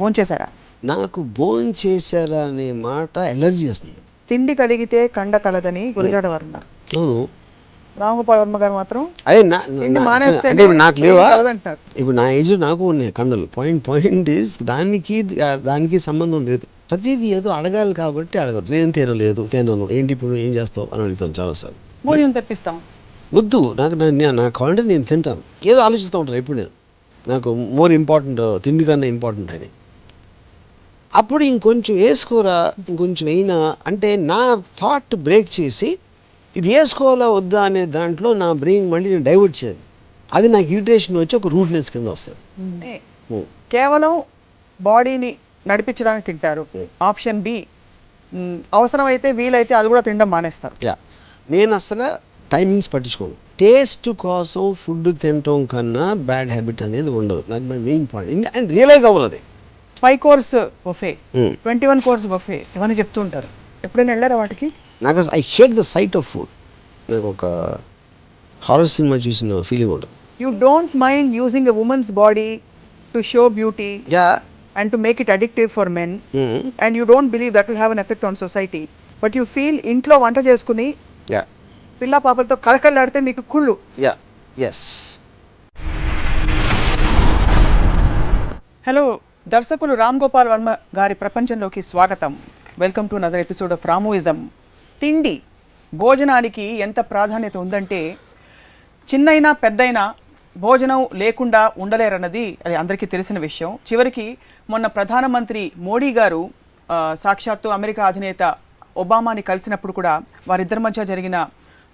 భోంచేశారా? నాకు భోంచేశారా అనే మాట ఎలర్జీ వస్తుంది. తిండి కలిగితే కండ కలదని గురజాడ వారు ఉన్నారు. అవును. రామగోపాల్ వర్మ గారు మాత్రం అదే తిండి మానేస్తే అంటే నాకు లేవా కలదంటారు. ఇప్పుడు నా ఏజ్ నాకు ఉన్నాయి కండలు. పాయింట్ ఈజ్ దానికి సంబంధం లేదు. ప్రతిదీ ఏదో అడగాలి కాబట్టి అడగదు. ఏం తినను ఏంటి ఇప్పుడు ఏం చేస్తావు అని అడుగుతాను చాలాసార్లు. భోజనం తెప్పిస్తాం. వద్దు నాకు కావాలంటే నేను తింటాను. ఏదో ఆలోచిస్తూ ఉంటాను ఎప్పుడు నేను. నాకు మోర్ ఇంపార్టెంట్ తిండి కన్నా ఇంపార్టెంట్ అని. అప్పుడు ఇంకొంచెం వేసుకోరా ఇంకొంచెం అయినా అంటే నా థాట్ బ్రేక్ చేసి ఇది వేసుకోవాలా వద్దా అనే దాంట్లో నా బ్రెయిన్ మళ్ళీ నేను డైవర్ట్ చేయాలి. అది నాకు ఇరిటేషన్ వచ్చి ఒక రూట్నెస్ కింద వస్తుంది. కేవలం బాడీని నడిపించడానికి తింటారు. ఆప్షన్ బి, అవసరమైతే వీలైతే అది కూడా తినడం మానేస్తారు. నేను అసలు టైమింగ్స్ పట్టించుకోను. టేస్ట్ కోసం ఫుడ్ తినటం కన్నా బ్యాడ్ హ్యాబిట్ అనేది ఉండదు. నాకు my main point and realize అవ్వదు. 5 కోర్స్ బఫే, 21 కోర్స్ బఫే ఇవన్నీ చెప్తూ ఉంటారు. ఎప్పుడైనా వెళ్ళారా వాటికి? నాకు I hate the sight of food. నాకు ఒక హారర్ సినిమా చూసిన ఫీలింగ్ ఉంటుంది. You don't mind using a women's body to show beauty and to make it addictive for men, and you don't believe that will have an effect on society, but you feel ఇంట్లో వంట చేసుకుని పిల్ల పాపలతో కలకలాడితే మీకు కుళ్ళు. Hello దర్శకులు రామ్ గోపాల్ వర్మ గారి ప్రపంచంలోకి స్వాగతం. Welcome to another episode of Ramuism. తిండి భోజనానికి ఎంత ప్రాధాన్యత ఉందంటే చిన్నైనా పెద్దయినా భోజనం లేకుండా ఉండలేరన్నది అది అందరికీ తెలిసిన విషయం. చివరికి మొన్న ప్రధానమంత్రి మోడీ గారు సాక్షాత్తు అమెరికా అధినేత ఒబామాని కలిసినప్పుడు కూడా వారిద్దరి మధ్య జరిగిన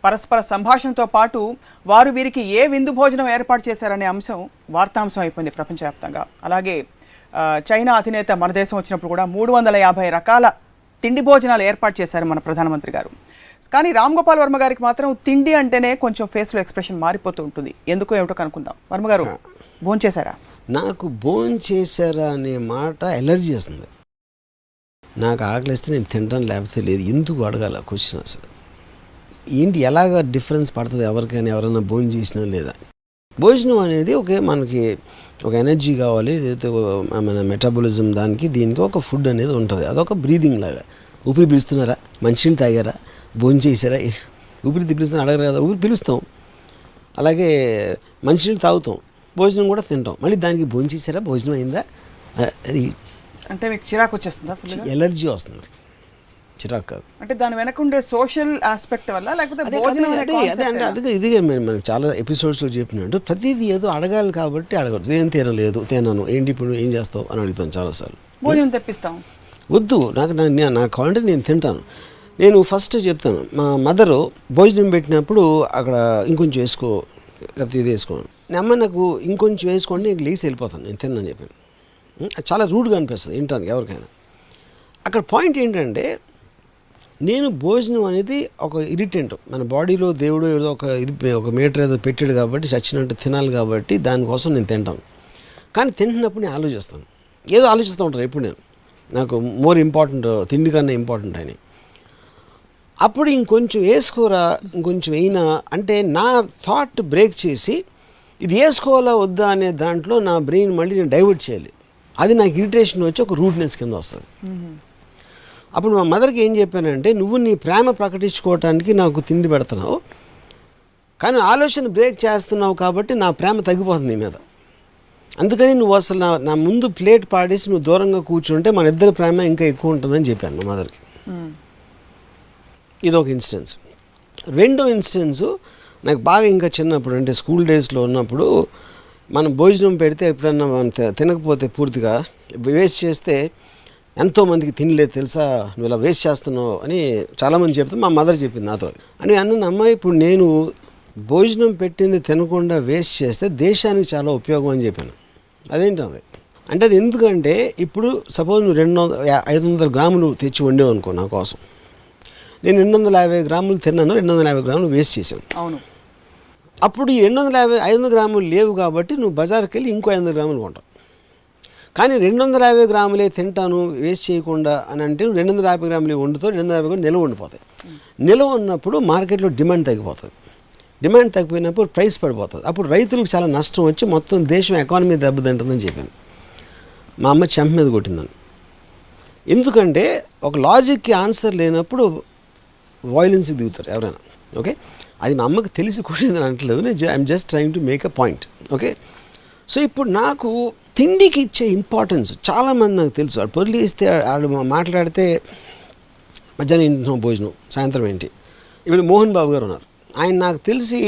పరస్పర సంభాషణతో పాటు వారు వీరికి ఏ విందు భోజనం ఏర్పాటు చేశారనే అంశం వార్తాంశం అయిపోయింది ప్రపంచవ్యాప్తంగా. అలాగే చైనా అధినేత మన దేశం వచ్చినప్పుడు కూడా 350 రకాల తిండి భోజనాలు ఏర్పాటు చేశారు మన ప్రధానమంత్రి గారు. కానీ రామ్ గోపాల్ వర్మ గారికి మాత్రం తిండి అంటేనే కొంచెం ఫేస్లో ఎక్స్ప్రెషన్ మారిపోతూ ఉంటుంది. ఎందుకో ఏమిటో కనుక్కుందాం. వర్మ గారు భోంచేశారా? నాకు భోంచేశారా అనే మాట ఎలర్జీ వస్తుంది. నాకు ఆకలిస్తే నేను తింటాను, లేకపోతే లేదు. ఎందుకు అడగాల క్వశ్చన్? అసలు ఏంటి ఎలాగ డిఫరెన్స్ పడుతుంది ఎవరికైనా, ఎవరైనా భోజనం చేసినా లేదా? భోజనం అనేది మనకి ఒక ఎనర్జీ కావాలి, లేకపోతే మన మెటాబలిజం దీనికి ఒక ఫుడ్ అనేది ఉంటుంది. అదొక బ్రీదింగ్ లాగా. ఊపిరి పిలుస్తున్నారా, మంచినీళ్ళు తాగారా, భోజనం చేశారా, ఊపిరి పిలుస్తున్నా అడగరు కదా. ఊపిరి పిలుస్తాం, అలాగే మంచినీళ్ళు తాగుతాం, భోజనం కూడా తింటాం. మళ్ళీ దానికి భోజనం చేశారా, భోజనం అయిందా, అది అంటే మీకు చిరాకు వచ్చేస్తుందా? ఎలర్జీ వస్తుంది, చిరాకు కాదు. అంటే దాని వెనక ఉండే సోషల్ ఆస్పెక్ట్ వల్ల, లేకపోతే అదే ఇదిగే మనం చాలా ఎపిసోడ్స్లో చెప్పినట్టు ప్రతిదీ ఏదో అడగాలి కాబట్టి అడగదు. ఏం తినను ఏంటి ఇప్పుడు ఏం చేస్తావు అని అడుగుతాను చాలాసార్లు. భోజనం తెప్పిస్తాం. వద్దు నాకు కావాలంటే నేను తింటాను. నేను ఫస్ట్ చెప్తాను, మా మదరు భోజనం పెట్టినప్పుడు అక్కడ ఇంకొంచెం వేసుకో, లేకపోతే ఇది వేసుకోను. అమ్మ నాకు ఇంకొంచెం వేసుకోండి, నీకు లేసి వెళ్ళిపోతాను, నేను తిన్నాను చెప్పాను. చాలా రూడ్గా అనిపిస్తుంది వినటానికి ఎవరికైనా. అక్కడ పాయింట్ ఏంటంటే, నేను భోజనం అనేది ఒక ఇరిటెంట్. మన బాడీలో దేవుడు ఏదో ఒక మీటర్ ఏదో పెట్టాడు కాబట్టి చచ్చినట్టు తినాలి కాబట్టి దానికోసం నేను తింటాను. కానీ తింటున్నప్పుడు నేను ఆలోచిస్తాను, ఏదో ఆలోచిస్తూ ఉంటాను ఎప్పుడు నేను. నాకు మోర్ ఇంపార్టెంట్ తిండి కన్నా ఇంపార్టెంట్ అని. అప్పుడు ఇంకొంచెం వేసుకోరా ఇంకొంచెం అయినా అంటే నా థాట్ బ్రేక్ చేసి ఇది వేసుకోవాలా వద్దా అనే దాంట్లో నా బ్రెయిన్ మళ్ళీ నేను డైవర్ట్ చేయాలి. అది నాకు ఇరిటేషన్ వచ్చి ఒక రూట్నెస్ కింద వస్తుంది. అప్పుడు మా మదర్కి ఏం చెప్పానంటే, నువ్వు నీ ప్రేమ ప్రకటించుకోవటానికి నాకు తిండి పెడుతున్నావు, కానీ ఆలోచన బ్రేక్ చేస్తున్నావు కాబట్టి నా ప్రేమ తగ్గిపోతుంది నీ మీద. అందుకని నువ్వు అసలు నా ముందు ప్లేట్ పాడేసి నువ్వు దూరంగా కూర్చుంటే మన ఇద్దరి ప్రేమ ఇంకా ఎక్కువ ఉంటుందని చెప్పాను మా మదర్కి. ఇదొక ఇన్స్టెన్స్. రెండో ఇన్స్టెన్సు నాకు బాగా ఇంకా చిన్నప్పుడు, అంటే స్కూల్ డేస్లో ఉన్నప్పుడు మనం భోజనం పెడితే ఎప్పుడన్నా మనం తినకపోతే పూర్తిగా వేస్ట్ చేస్తే ఎంతోమందికి తినలేదు తెలుసా, నువ్వు ఇలా వేస్ట్ చేస్తున్నావు అని చాలామంది చెప్తే మా మదర్ చెప్పింది నాతో. అని అన్న అమ్మాయి, ఇప్పుడు నేను భోజనం పెట్టింది తినకుండా వేస్ట్ చేస్తే దేశానికి చాలా ఉపయోగం అని చెప్పాను. అదేంటి అది అంటే, అది ఎందుకంటే ఇప్పుడు సపోజ్ నువ్వు 500 గ్రాములు తెచ్చి వండేవు అనుకో నా కోసం, నేను 250 గ్రాములు తిన్నాను, 250 గ్రాములు వేస్ట్ చేశాను. అవును. అప్పుడు ఈ 500 గ్రాములు లేవు కాబట్టి నువ్వు బజార్కి వెళ్ళి ఇంకో 500 గ్రాములు కొంటావు. కానీ 250 గ్రాములే తింటాను వేస్ట్ చేయకుండా అని అంటే 250 గ్రాములు వండుతావు, 250 గ్రాములు నిల్వ ఉండిపోతాయి. నిల్వ ఉన్నప్పుడు మార్కెట్లో డిమాండ్ తగ్గిపోతుంది. డిమాండ్ తగ్గిపోయినప్పుడు ప్రైస్ పడిపోతుంది. అప్పుడు రైతులకు చాలా నష్టం వచ్చి మొత్తం దేశం ఎకానమీ దెబ్బతింటుందని చెప్పాను. మా అమ్మ చెంప మీద కొట్టిందని. ఎందుకంటే ఒక లాజిక్కి ఆన్సర్ లేనప్పుడు వాయిలెన్స్కి దిగుతారు ఎవరైనా. ఓకే, అది మా అమ్మకి తెలిసి కొట్టిందని అంటలేదు, I'm just trying to make a point. Okay, so ఇప్పుడు నాకు తిండికి ఇచ్చే ఇంపార్టెన్స్ చాలామంది నాకు తెలుసు. వాడు పొర్లి ఇస్తే వాళ్ళు మాట్లాడితే మధ్యాహ్నం ఇంట్లో భోజనం, సాయంత్రం ఏంటి. ఇప్పుడు మోహన్ బాబు గారు ఉన్నారు, ఆయన నాకు తెలిసి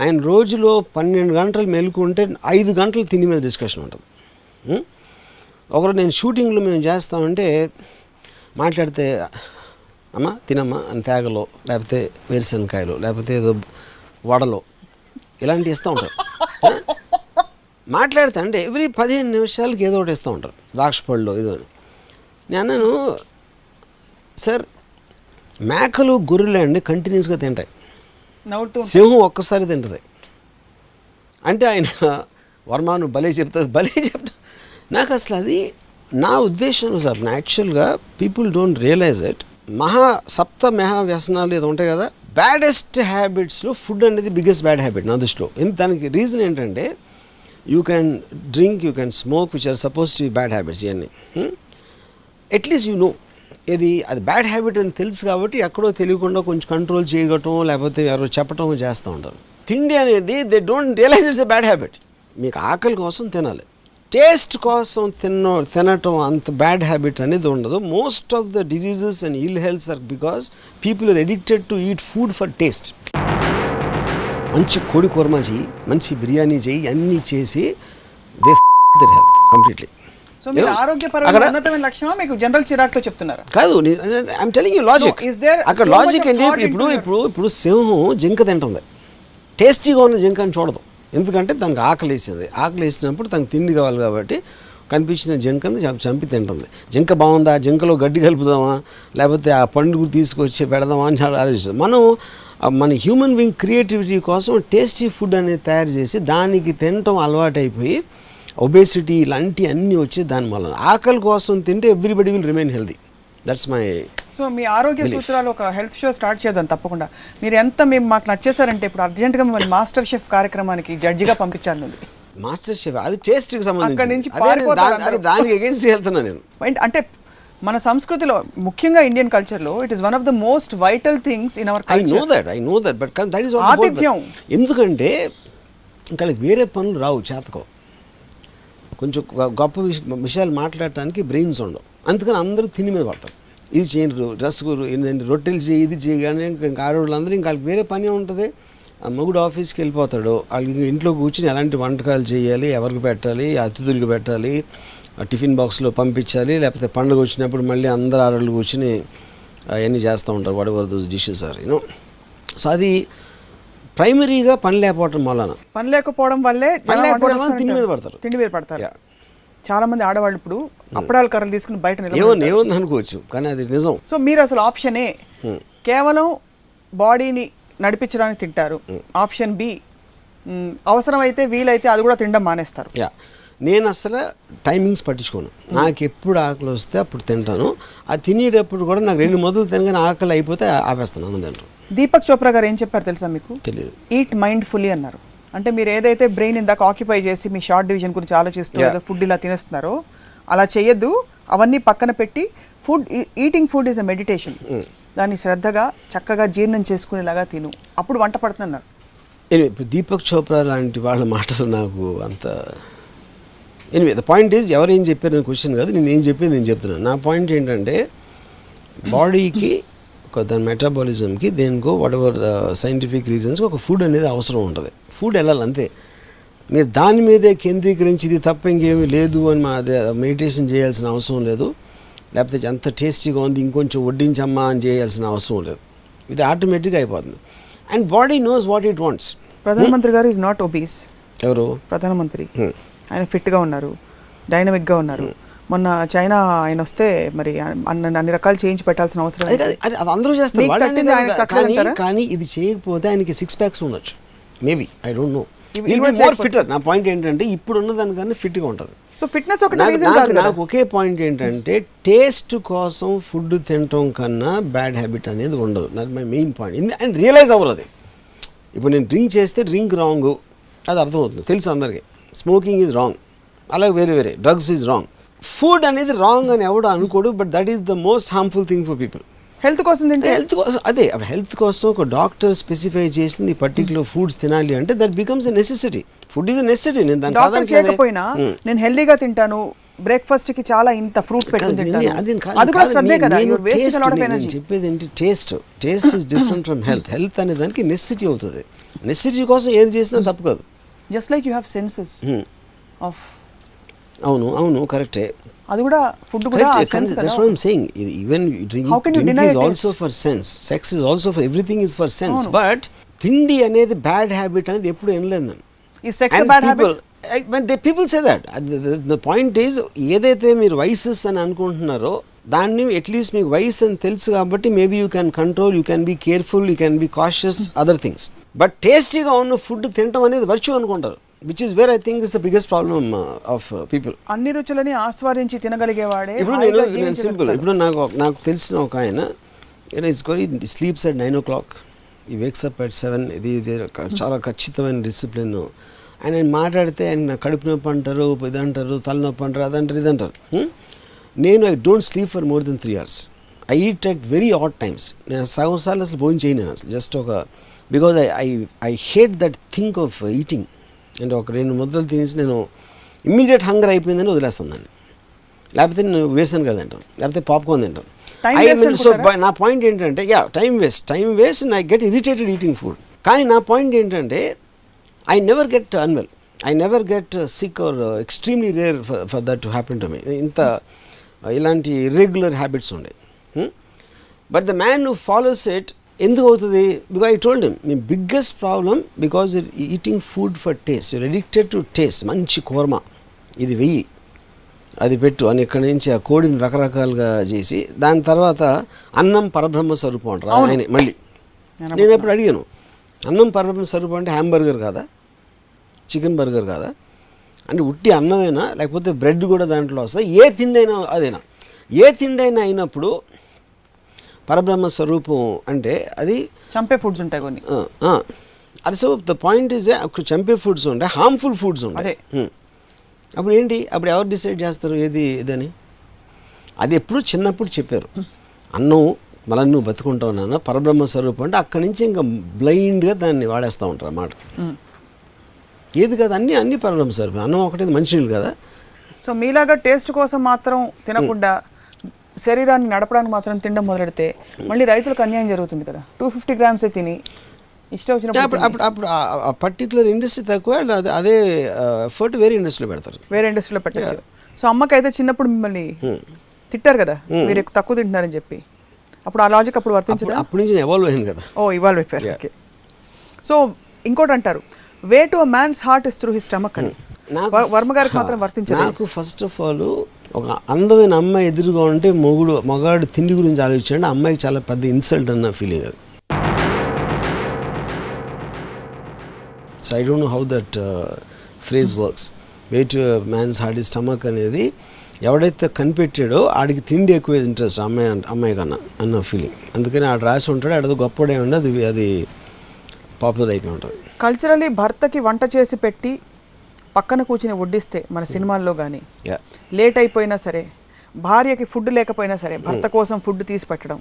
ఆయన రోజులో 12 గంటలు మెలుకుంటే 5 గంటలు తిండి మీద డిస్కషన్ ఉంటుంది. ఒకరు నేను షూటింగ్లో మేము చేస్తామంటే మాట్లాడితే అమ్మ తినమ్మా అని తేగలో, లేకపోతే వేరుశనకాయలు, లేకపోతే ఏదో వడలో ఇలాంటివి ఇస్తూ ఉంటారు. మాట్లాడితే అంటే ఎవ్రీ 15 నిమిషాలకి ఏదో ఒకటి ఇస్తూ ఉంటారు, ద్రాక్ష పళ్ళు ఏదో అని. నేను అన్నాను, సార్ మేకలు గొర్రెలు అండి కంటిన్యూస్గా తింటాయి, సింహం ఒక్కసారి తింటుంది అంటే ఆయన వర్మాను భలే చెప్తా. నాకు అసలు అది నా ఉద్దేశం సార్. యాక్చువల్గా పీపుల్ డోంట్ రియలైజ్ ఇట్. సప్త మహా వ్యసనాలు ఏదో ఉంటాయి కదా, బ్యాడెస్ట్ హ్యాబిట్స్లో ఫుడ్ అనేది బిగ్గెస్ట్ బ్యాడ్ హ్యాబిట్ నా దృష్టిలో. దానికి రీజన్ ఏంటంటే you can drink, you can smoke, which are suppose to be bad habits. ఇవన్నీ అట్లీస్ట్ యూ నో అది బ్యాడ్ హ్యాబిట్ అని తెలుసు కాబట్టి ఎక్కడో తెలియకుండా కొంచెం కంట్రోల్ చేయగటం, లేకపోతే ఎవరో చెప్పటం చేస్తూ ఉంటారు. తిండి అనేది they don't realize it's a bad habit. మీకు ఆకలి కోసం తినాలి, టేస్ట్ కోసం తినటం అంత బ్యాడ్ హ్యాబిట్ అనేది ఉండదు. Most of the diseases and ill healths are because people are addicted to eat food for taste. మంచి కోడి కుర్మా చెయ్యి, మంచి బిర్యానీ చెయ్యి, అన్నీ చేసి they their health completely. So మీరు ఆరోగ్యపరమైన ఉన్నతమైన లక్ష్యమా మీకు జనరల్ చిరాకుతో చెప్తున్నారా? కాదు, ఐఎమ్ టెలింగ్ యూ లాజిక్. అక్కడ లాజిక్ ఏంటి, ఇప్పుడు సింహం జింక తింటుంది, టేస్టీగా ఉన్న జింక అని చూడదు. ఎందుకంటే దానికి ఆకలి వేసింది, ఆకలి వేసినప్పుడు తనకు తిండి కావాలి కాబట్టి కనిపించిన జింకని చంపి తింటుంది. జింక బాగుందా, జింకలో గడ్డి కలుపుదామా, లేకపోతే ఆ పండుగ తీసుకొచ్చి పెడదామా అని చాలా ఆలోచిస్తాం. మన హ్యూమన్ బీయింగ్ క్రియేటివిటీ కోసం టేస్టీ ఫుడ్ అనేది తయారు చేసి దానికి తినటం అలవాటైపోయి ఒబేసిటీ ఇలాంటి అన్నీ వచ్చి దాని వల్ల ఆకలి కోసం తింటే everybody will remain healthy. That's my. So మీ ఆరోగ్య సూత్రాలు ఒక హెల్త్ షో స్టార్ట్ చేద్దాం తప్పకుండా. మీరు ఎంత మేము మాకు నచ్చేసారంటే ఇప్పుడు అర్జెంట్గా మిమ్మల్ని మాస్టర్ షెఫ్ కార్యక్రమానికి జడ్జిగా పంపించాను. మాస్టర్ షెఫ్ అది టేస్ట్కి సంబంధించి దానికి అగేన్స్ట్ వెళ్తున్నా నేను. అంటే మన సంస్కృతిలో ముఖ్యంగా ఇండియన్ కల్చర్లో it is one of the most vital things in our culture. I know that but that is ఆతిథ్యం. ఎందుకంటే ఇంకా వేరే పనులు రావు, చేతకో కొంచెం గొప్ప విషయాలు మాట్లాడటానికి బ్రెయిన్స్ ఉండవు. అందుకని అందరూ తిని మీద పడతారు. ఇది చేయండి, డ్రెస్ రొట్టెలు చేయి, ఇది చేయి. కానీ ఇంకా ఆడవాళ్ళందరూ ఇంకా వాళ్ళకి వేరే పని ఉంటుంది. మొగుడు ఆఫీస్కి వెళ్ళిపోతాడు, వాళ్ళకి ఇంట్లో కూర్చుని ఎలాంటి వంటకాలు చేయాలి, ఎవరికి పెట్టాలి, అతిథులకు పెట్టాలి, టిఫిన్ బాక్స్లో పంపించాలి, లేకపోతే పండుగ వచ్చినప్పుడు మళ్ళీ అందరు ఆడవాళ్ళు కూర్చుని అవన్నీ చేస్తూ ఉంటారు. Whatever those dishes are you know. So అది ప్రైమరీగా పని లేకపోవడం వల్లే తిండి మీద పడతారు. చాలా మంది ఆడవాళ్ళు ఇప్పుడు అప్పడాల కర్రలు తీసుకుని బయట ఏమని అనుకోవచ్చు, కానీ అది నిజం. సో మీరు అసలు ఆప్షనే కేవలం బాడీని నడిపించడానికి తింటారు. ఆప్షన్ బి అవసరమైతే వీలైతే అది కూడా తినడం మానేస్తారు. నేను అసలు టైమింగ్స్ పట్టించుకోను. నాకు ఎప్పుడు ఆకలి వస్తే అప్పుడు తింటాను. అది తినేటప్పుడు కూడా నాకు 2 మొదలు తినగానే ఆకలి అయిపోతే ఆపేస్తాను అన్న తింటాను. దీపక్ చోప్రా గారు ఏం చెప్పారు తెలుసా మీకు? తెలియదు. ఈట్ మైండ్ఫుల్లీ అన్నారు. అంటే మీరు ఏదైతే బ్రెయిన్ ఇందాక ఆక్యుపై చేసి మీ షార్ట్ డివిజన్ గురించి ఆలోచిస్తూ ఏదో ఫుడ్ ఇలా తినేస్తున్నారో అలా చేయొద్దు. అవన్నీ పక్కన పెట్టి eating food is a meditation. దాన్ని శ్రద్ధగా చక్కగా జీర్ణం చేసుకునేలాగా తిను, అప్పుడు వంట పడుతున్నారు. ఇప్పుడు దీపక్ చోప్రా లాంటి వాళ్ళ మాటలు నాకు అంత ద పాయింట్ ఈజ్ ఎవరు ఏం చెప్పారు క్వశ్చన్ కాదు, నేను ఏం చెప్పింది నేను చెప్తున్నాను. నా పాయింట్ ఏంటంటే బాడీకి దాని మెటాబాలిజంకి దేనికో వాట్ ఎవర్ సైంటిఫిక్ రీజన్స్కి ఒక ఫుడ్ అనేది అవసరం ఉంటుంది. ఫుడ్ వెళ్ళాలి అంతే. మీరు దాని మీదే కేంద్రీకరించి ఇది తప్ప ఇంకేమీ లేదు అని మెడిటేషన్ చేయాల్సిన అవసరం లేదు, లేకపోతే ఎంత టేస్టీగా ఉంది ఇంకొంచెం వడ్డించమ్మా అని చేయాల్సిన అవసరం లేదు. ఇది ఆటోమేటిక్గా అయిపోతుంది. And body knows what it wants. ప్రధానమంత్రి గారు ఈజ్ నాట్ ఒబీస్. ఎవరు? ప్రధానమంత్రి. ఆయన ఫిట్గా ఉన్నారు, డైనమిక్గా ఉన్నారు. మొన్న చైనా ఆయన వస్తే మరి అన్ని రకాలు చేంజ్ పెట్టాల్సిన అవసరం అది అందరూ చేస్తారు. కానీ ఇది చేయకపోతే ఆయనకి 6 packs ఉండొచ్చు maybe, I don't know. Fitter. నా పాయింట్ ఏంటంటే ఇప్పుడు ఉన్న దానికన్నా ఫిట్గా ఉంటుంది. సో ఫిట్నెస్ నాకు ఒకే పాయింట్ ఏంటంటే టేస్ట్ కోసం ఫుడ్ తినటం కన్నా బ్యాడ్ హ్యాబిట్ అనేది ఉండదు. నాకు my main point. And realize అవ్వరు అది. ఇప్పుడు నేను డ్రింక్ చేస్తే డ్రింక్ రాంగ్, అది అర్థమవుతుంది, తెలుసు అందరికీ. స్మోకింగ్ ఈజ్ రాంగ్, అలాగే వేరే డ్రగ్స్ ఈజ్ రాంగ్. ఫుడ్ అనేది రాంగ్ అని ఎవడు అనుకోడు, but that is the most harmful thing for people. Health కోసం తింటే హెల్త్ కోసం అదే, హెల్త్ కోసం ఒక డాక్టర్ స్పెసిఫై చేసింది పర్టికులర్ ఫుడ్స్ తినాలి అంటే that becomes a necessity. Food is a necessity. నేను దాని డాక్టర్ చేయకపోయినా నేను హెల్దీగా తింటాను, బ్రేక్ఫాస్ట్ కి చాలా ఇంత ఫ్రూట్ పెట్టుకుని తింటాను, అది కూడా శ్రద్ధే కదా. నేను చెప్పేది ఏంటి, taste is different from health. Health అనే దానికి నెసెసిటీ అవుతుంది. నెసెసిటీ కోసం ఏది చేసినా తప్పు కాదు. Just like you have senses of. అవును కరెక్టే. అది కూడా ఫుడ్ కూడా సెన్స్ కదా. That's what I'm saying. Even drink is also for sense. Sex is also for everything is for sense. But తిండి అనేది బ్యాడ్ హ్యాబిట్ అనేది ఎప్పుడు వినలేదు నేను. ఈ sex bad habit. People say that. The point is, ఏదైతే మీరు వైసెస్ అని అనుకుంటున్నారో దాన్ని అట్లీస్ట్ మీకు వైస్ అని తెలుసు కాబట్టి maybe you can control, you can be careful, you can be cautious, other things. But టేస్టీగా ఉన్న ఫుడ్ తినడం అనేది వర్చ్యూ అనుకుంటారు, which is where I think is the biggest problem of people. అన్ని రుచులని ఆస్వాదించి తినగలిగేవాడే. ఇప్పుడు నేను సింపుల్, ఇప్పుడు నాకు తెలిసిన ఒక ఆయన, he sleeps at 9 o'clock, he wakes up at 7. ఇది చాలా ఖచ్చితమైన డిసిప్లిన్. ఆయన మాట్లాడితే ఆయన కడుపు నొప్పి అంటారు, ఇది అంటారు, తలనొప్పి అంటారు, అదంటారు, ఇదంటారు. నేను I don't sleep for more than 3 hours. I eat at very odd times. నేను సగం సార్లు అసలు భోజనం చేయను నేను అసలు. జస్ట్ ఒక because I hate that think of eating. అంటే ఒక 2 ముద్దలు తినేసి నేను ఇమ్మీడియట్ హంగర్ అయిపోయిందని వదిలేస్తాను దాన్ని. లేకపోతే నేను వేసాను కదా తింటాను, లేకపోతే పాప్కార్న్ తింటాను. సో నా పాయింట్ ఏంటంటే, time waste and I get irritated eating food. కానీ నా పాయింట్ ఏంటంటే, I never get unwell, I never get sick or extremely rare for that to happen to me. ఇంత ఇలాంటి ఇర్రెగ్యులర్ హ్యాబిట్స్ ఉండే. But the man who follows it ఎందుకు అవుతుంది? Because I told him, మీ biggest problem because eating food for taste, you're addicted to taste. మంచి కూర్మా ఇది వెయ్యి, అది పెట్టు అని ఇక్కడి నుంచి ఆ కోడిని రకరకాలుగా చేసి దాని తర్వాత అన్నం పరబ్రహ్మ స్వరూపం అంటారు ఆయన. మళ్ళీ నేను ఎప్పుడు అడిగాను, అన్నం పరబ్రహ్మ స్వరూపం అంటే హ్యాంబర్గర్ కాదా, చికెన్ బర్గర్ కాదా అంటే ఉట్టి అన్నమైనా లేకపోతే బ్రెడ్ కూడా దాంట్లో వస్తుంది, ఏ తిండి అయినా అదైనా, ఏ తిండి అయినా అయినప్పుడు పరబ్రహ్మ స్వరూపం అంటే అది చంపే ఫుడ్స్ ఉంటాయి కొన్ని. అది సో ద పాయింట్ ఈజ్ చంపే ఫుడ్స్ ఉంటాయి, హార్మ్ఫుల్ ఫుడ్స్ ఉంటాయి. అప్పుడు ఏంటి, అప్పుడు ఎవరు డిసైడ్ చేస్తారు ఏది ఇదని? అది ఎప్పుడు చిన్నప్పుడు చెప్పారు, అన్నం మళ్ళీ నువ్వు బతుకుంటావు నాన్న, పరబ్రహ్మ స్వరూపం అంటే అక్కడి నుంచి ఇంకా బ్లైండ్గా దాన్ని వాడేస్తూ ఉంటారు అన్నమాట. ఏది కదా, అన్ని పరబ్రహ్మ స్వరూపం. అన్నం ఒకటి మంచినీళ్ళు కదా. సో మీలాగా టేస్ట్ కోసం మాత్రం తినకుండా శరీరాన్ని నడపడానికి మాత్రం తినడం మొదలెడితే మళ్ళీ రైతులకు అన్యాయం జరుగుతుంది కదా. 250 grams తిని ఇష్టం వచ్చినప్పుడు అప్పుడు ఆ పర్టికులర్ ఇండస్ట్రీ తక్కువ, అదే ఎఫర్ట్ వేరే ఇండస్ట్రీలో పెడతారు, వేరే ఇండస్ట్రీలో పెట్టచ్చు. సో అమ్మకైతే చిన్నప్పుడు మిమ్మల్ని తిట్టారు కదా, మీరు తక్కువ తింటున్నారని చెప్పి. అప్పుడు ఆ లాజిక్ అప్పుడు వర్తించదు, అప్పటి నుంచి ఎవాల్వ్ అయింది కదా. ఇవాల్వ్ అయిపోయారు. ఓకే. సో ఇంకోటి అంటారు, way to a man's heart is through his stomach అని. వర్మ గారికి మాత్రం వర్తించదు. నాకు ఫస్ట్ ఆఫ్ ఆల్ ఒక అందమైన అమ్మాయి ఎదురుగా ఉంటే మగాడు తిండి గురించి ఆలోచించండి, అమ్మాయికి చాలా పెద్ద ఇన్సల్ట్ అన్న ఫీలింగ్ అది. So I don't know how that phrase works. Way to man's heart is stomach అనేది ఎవడైతే కనిపెట్టాడో ఆడికి తిండి ఎక్కువ ఇంట్రెస్ట్ అమ్మాయి కన్నా అన్న ఫీలింగ్. అందుకని ఆడు రాసి ఉంటాడు, ఆడది గొప్పడే ఉండదు, అది పాపులర్ అయిపోయి ఉంటుంది. కల్చరలీ భర్తకి వంట చేసి పెట్టి పక్కన కూర్చుని వడ్డిస్తే మన సినిమాల్లో కానీ, లేట్ అయిపోయినా సరే, భార్యకి ఫుడ్ లేకపోయినా సరే భర్త కోసం ఫుడ్ తీసి పెట్టడం,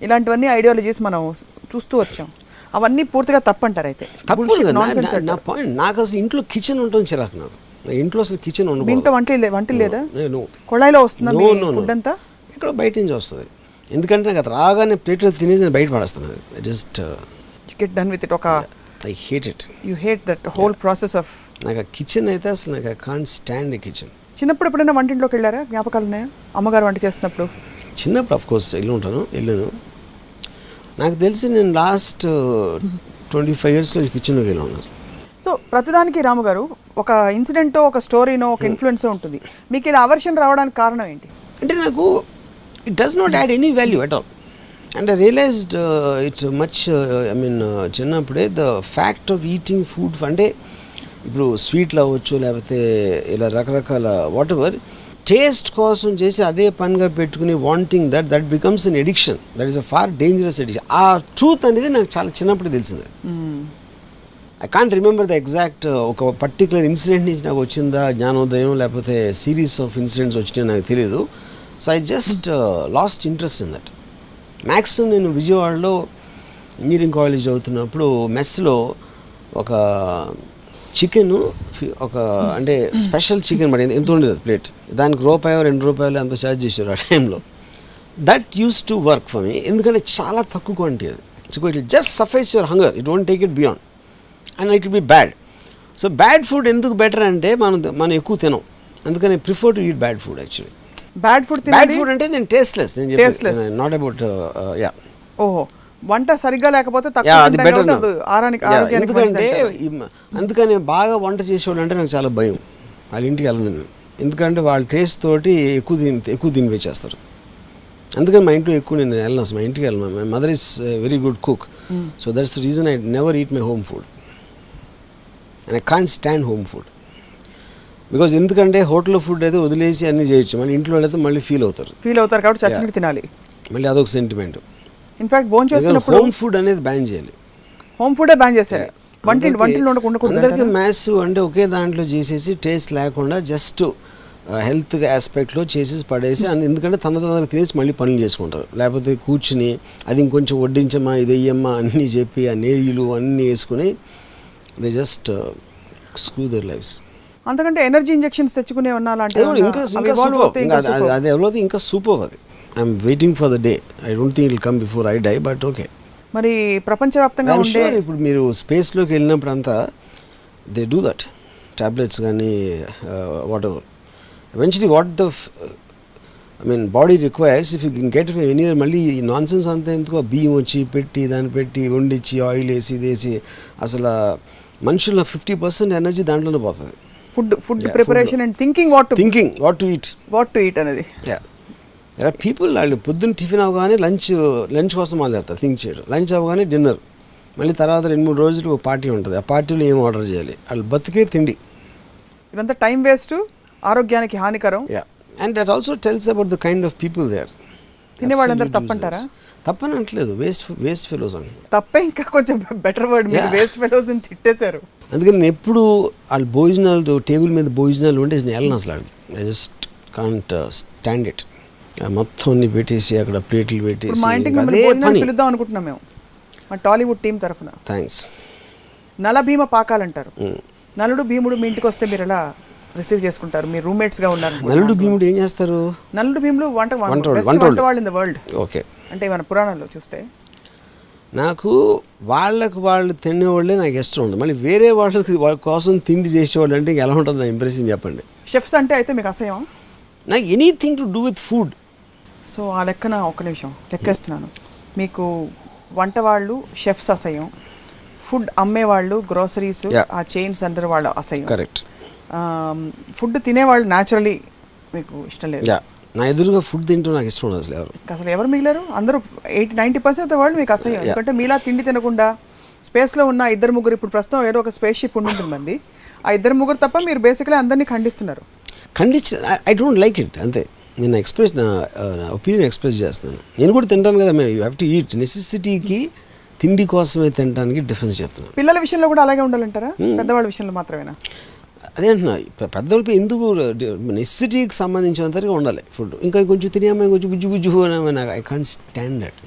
ఇలాంటివన్నీ ఐడియాలజీస్ మనం చూస్తూ వచ్చాం. అవన్నీ పూర్తిగా తప్పంటారు. అయితే నా పాయింట్, నాకు అసలు ఇంట్లో కిచెన్ ఉంటుంది చిరాకు. నాకు ఇంట్లో అసలు కిచెన్ ఉండదు. ఇంట్లో వంట లేదా, కొళాయిలో వస్తుందా ఫుడ్ అంతా? ఇక్కడ బయట నుంచి వస్తుంది. ఎందుకంటే నాకు రాగానే ప్లేట్లో తినేసి నేను బయట పడేస్తున్నది. Just get done with it. I hate it. You hate that whole process of. నాకు కిచెన్ అయితే అసలు నాకు I can't stand a kitchen. చిన్నప్పుడు ఎప్పుడైనా వంటింట్లోకి వెళ్ళారా? జ్ఞాపకాలు ఉన్నాయా అమ్మగారు వంట చేస్తున్నప్పుడు? చిన్నప్పుడు అఫ్ కోర్స్ వెళ్ళాను. నాకు తెలిసి నేను లాస్ట్ 25 yearsలో కిచెన్లోకి వెళ్ళాను. సో ప్రతిదానికి రాము గారు ఒక ఇన్సిడెంటో, ఒక స్టోరీనో, ఒక ఇన్ఫ్లుయెన్సో ఉంటుంది. మీకు ఇలా అవర్షన్ రావడానికి కారణం ఏంటి? అంటే నాకు it does not add any value at all. And I realised it much, చిన్నప్పుడే the fact of eating food. అంటే ఇప్పుడు స్వీట్లు అవ్వచ్చు, లేకపోతే ఇలా రకరకాల వాట్ ఎవర్ టేస్ట్ కోసం చేసి అదే పనిగా పెట్టుకుని wanting that becomes an addiction. That is a far dangerous addiction. ఆ ట్రూత్ అనేది నాకు చాలా చిన్నప్పుడు తెలిసింది. I can't remember the exact ఒక పర్టికులర్ ఇన్సిడెంట్ నుంచి నాకు వచ్చిందా జ్ఞానోదయం, లేకపోతే సిరీస్ ఆఫ్ ఇన్సిడెంట్స్ వచ్చినాయి నాకు తెలియదు. So I just lost interest in that. Maximum నేను విజయవాడలో ఇంజనీరింగ్ కాలేజ్ చదువుతున్నప్పుడు మెస్లో ఒక చికెన్, ఒక అంటే స్పెషల్ చికెన్ మరి ఎంత ఉండేది ప్లేట్, దానికి ₹1-2 ఎంతో ఛార్జ్ చేశారు ఆ టైంలో. That use to work for me, ఎందుకంటే చాలా తక్కువ క్వాంటిటీ అది. So it just suffice your hunger, it won't take it beyond and it will be bad. So bad food ఎందుకు బెటర్ అంటే మనం ఎక్కువ తినం, అందుకని I prefer to eat bad food actually. Bad food అంటే నేను టేస్ట్లెస్, నేను చెప్పేది నాట్ అబౌట్ యా. ఓహో, వంట సరిగ్గా లేకపోతే అది బెటర్. ఎందుకంటే అందుకని బాగా వంట చేసేవాళ్ళు అంటే నాకు చాలా భయం. వాళ్ళ ఇంటికి వెళ్ళను నేను, ఎందుకంటే వాళ్ళ టేస్ట్ తోటి ఎక్కువ తినిపించేస్తారు. అందుకని మా ఇంట్లో ఎక్కువ నేను వెళ్ళను, అసలు మా ఇంటికి వెళ్ళను. My mother is very good cook, so that's the reason I never eat my home food and I can't stand home food. Because ఎందుకంటే హోటల్లో ఫుడ్ అయితే వదిలేసి అన్నీ చేయొచ్చు, మళ్ళీ ఇంట్లో అయితే మళ్ళీ ఫీల్ అవుతారు కాబట్టి చచ్చినట్టు తినాలి, మళ్ళీ అదొక సెంటిమెంట్. ఇన్ఫాక్ట్ భోజనం చేస్తున్నప్పుడు హోమ్ ఫుడ్ అనేది బ్యాన్ చేయాలి, హోమ్ ఫుడే బ్యాన్ చేసేయాలి. వంటిలో అందరికీ మ్యాథ్స్ అంటే ఒకే దాంట్లో చేసేసి టేస్ట్ లేకుండా జస్ట్ హెల్త్ ఆస్పెక్ట్లో చేసేసి పడేసి, ఎందుకంటే తొందరగా తినేసి మళ్ళీ పనులు చేసుకుంటారు. లేకపోతే కూర్చుని అది ఇంకొంచెం వడ్డించమ్మా ఇది వెయ్యమ్మా అన్నీ చెప్పి ఆ నెయ్యిలు అన్నీ వేసుకుని they just screw their lives. అంతకంటే ఎనర్జీ ఇంజెక్షన్స్ తెచ్చుకునే ఉన్నా అది ఎవరైతే ఇంకా సూపర్. అది I'm waiting for the day, I don't think it will come before I die, but okay. మరి ప్రపంచవ్యాప్తంగా ఉండే ఇప్పుడు మీరు స్పేస్లోకి వెళ్ళినప్పుడు అంతా దే డూ దట్, టాబ్లెట్స్ కానీ whatever. Eventually what the body requires, if you can get any year, మళ్ళీ ఈ నాన్ సెన్స్ అంతా ఎందుకు బియ్యం వచ్చి పెట్టి దాన్ని పెట్టి వండించి ఆయిల్ వేసి ఇదేసి, అసలు మనుషుల 50% ఎనర్జీ దాంట్లోనే పోతుంది. Food preparation and thinking what to eat అనేది. పీపుల్ వాళ్ళు పొద్దున్న టిఫిన్ అవగానే లంచ్ కోసం మాట్లాడతారు, థింక్ చేయడం. లంచ్ అవగానే డిన్నర్, మళ్ళీ తర్వాత 2-3 రోజులు ఒక పార్టీ ఉంటుంది, ఆ పార్టీలో ఏం ఆర్డర్ చేయాలి, వాళ్ళు బతికే తిండి. ఇదంతా టైం వేస్ట్, ఆరోగ్యానికి హానికరం. And that also tells about the kind of people they are. తినేవాళ్ళందరూ తప్పంటారా? తప్పని అంటలేదు, వేస్ట్ ఫెలోస్ అని. తప్పే, ఇంకా కొంచెం బెటర్ వర్డ్, మీరు వేస్ట్ ఫెలోస్ అని తిట్టేశారు. అందుకని నేను ఎప్పుడు వాళ్ళ భోజనాలు టేబుల్ మీద భోజనాలు ఉంటే నేను వెళ్ళను అసలు. అడిగి I just can't stand it. మొత్తం అన్ని పెట్టేసి అక్కడ ప్లేట్లు పెట్టేసి మా ఇంటికి మిమ్మల్ని పిలుద్దాం అనుకుంటున్నాం మేము, మా టాలీవుడ్ టీం తరఫున. థ్యాంక్స్. నలభీమ పాకాలంటారు. నలుడు భీముడు మీ ఇంటికి వస్తే మీరు ఎలా రిసీవ్ చేసుకుంటారు? మీరు రూమ్మేట్స్గా ఉన్నారు. నలుడు భీముడు ఏం చేస్తారు? నలుడు భీములు వంట వాళ్ళు ఇన్ ద వరల్డ్. ఓకే. అంటే మన పురాణాల్లో చూస్తే నాకు వాళ్ళు తినేవాళ్ళే నాకు ఇష్టం ఉంది. మళ్ళీ వేరే వాళ్ళ కోసం తిండి చేసేవాళ్ళు అంటే ఎలా ఉంటుంది నా ఇంప్రెషన్ చెప్పండి. షెఫ్స్ అంటే అయితే మీకు అసహ్యం? నాకు anything to do with food. So ఆ లెక్కన ఒక నిమిషం లెక్కేస్తున్నాను. మీకు వంట వాళ్ళు షెఫ్స్ అసహ్యం, ఫుడ్ అమ్మేవాళ్ళు గ్రోసరీస్ ఆ చైన్స్ అండర్ వాళ్ళు అసహ్యం. కరెక్ట్. ఫుడ్ తినేవాళ్ళు న్యాచురలీ మీకు ఇష్టం లేదు. నా ఎదురుగా ఫుడ్ తింటూ నాకు ఇష్టం ఉండదు అసలు ఎవరు మిగిలారు? అందరూ 80-90% వాళ్ళు మీకు అసహ్యం. ఎందుకంటే మీలా తిండి తినకుండా స్పేస్లో ఉన్న 2-3, ఇప్పుడు ప్రస్తుతం ఏదో ఒక స్పేస్ షిప్ ఉంటుందండి, ఆ 2-3 తప్ప మీరు బేసిక్లీ అందరినీ ఖండిస్తున్నారు. ఐ డోంట్ లైక్ ఇట్, అంతే. నేను నా ఒపీనియన్ ఎక్స్ప్రెస్ చేస్తాను. నేను కూడా తింటాను కదా, మేము యూ హ్యావ్ టు ఈట్. నెసెసిటీకి తిండి కోసమే తినడానికి డిఫరెన్స్ చెప్తున్నాను. పిల్లల విషయంలో కూడా అలాగే ఉండాలంటారా? పెద్దవాళ్ళ విషయంలో మాత్రమేనా? అదే అంటున్నా, పెద్దవాళ్ళకి ఎందుకు నెసెసిటీకి సంబంధించినంతగా ఉండాలి ఫుడ్. ఇంకా కొంచెం తినేమో కొంచెం గుజ్జు అని ఐ కాంట్ స్టాండ్ దట్.